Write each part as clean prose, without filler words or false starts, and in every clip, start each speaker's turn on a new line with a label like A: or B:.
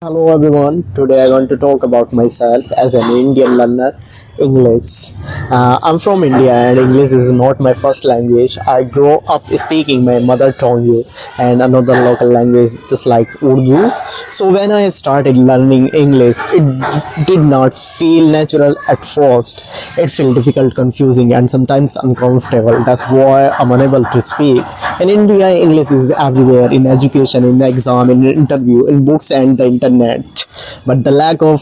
A: Hello everyone. Today I want to talk about myself as an Indian learner English. I'm from India and English is not my first language. I grew up speaking my mother tongue and another local language just like Urdu. So when I started learning English, it did not feel natural at first. It felt difficult, confusing and sometimes uncomfortable. That's why I'm unable to speak. In India, English is everywhere in education, in exam, in interview, in books and the internet. But the lack of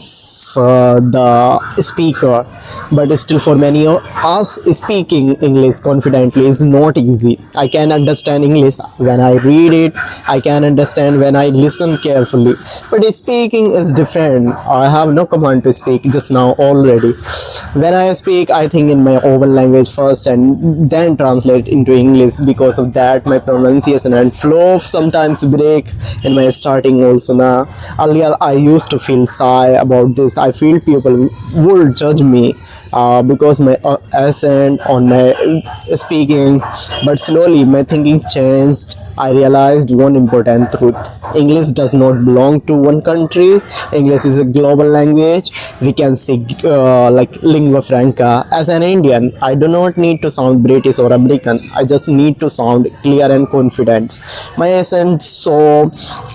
A: the speaker, but still for many of us, speaking English confidently is not easy. I can understand English when I read it, I can understand when I listen carefully, but speaking is different. I have no command to speak just now already. When I speak, I think in my own language first and then translate into English. Because of that, my pronunciation and flow sometimes break in my starting also. Now earlier I used to feel shy about this. I feel people would judge me because my accent on my speaking, but slowly my thinking changed. I realized one important truth: English does not belong to one country. English is a global language. We can say like lingua franca. As an Indian, I do not need to sound British or American. I just need to sound clear and confident. My accent so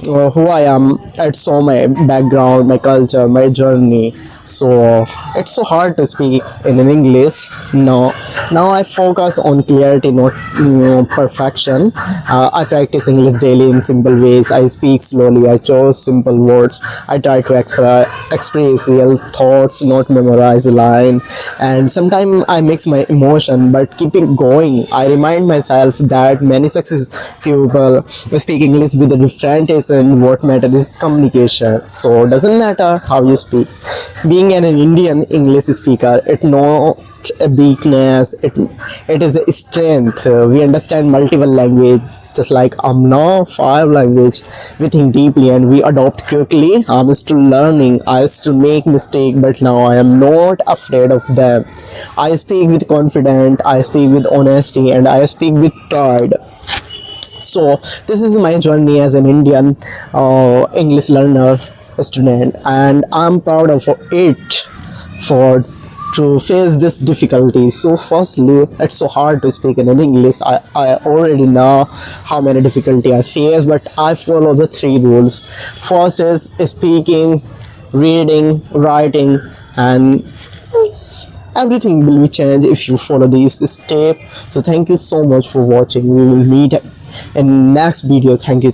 A: who I am. It's so my background, my culture, my journey. So it's so hard to speak in an English. Now I focus on clarity, not perfection. I practice English daily in simple ways. I speak slowly. I choose simple words. I try to express real thoughts, not memorize a line. And sometimes I mix my emotion, but keep it going. I remind myself that many success people speak English with a different accent. What matters is communication. So it doesn't matter how you speak. Being an Indian English speaker, it not a weakness. It is a strength. We understand multiple language just like I'm now five language. We think deeply and we adopt quickly. I'm still learning. I still make mistake, but now I am not afraid of them. I speak with confidence, I speak with honesty, and I speak with pride. So this is my journey as an Indian English learner student, and I'm proud of it for to face this difficulty. So firstly, it's so hard to speak in English. I already know how many difficulty I face, but I follow the three rules. First is speaking, reading, writing, and everything will be changed if you follow these steps. So thank you so much for watching. We will meet in next video. Thank you.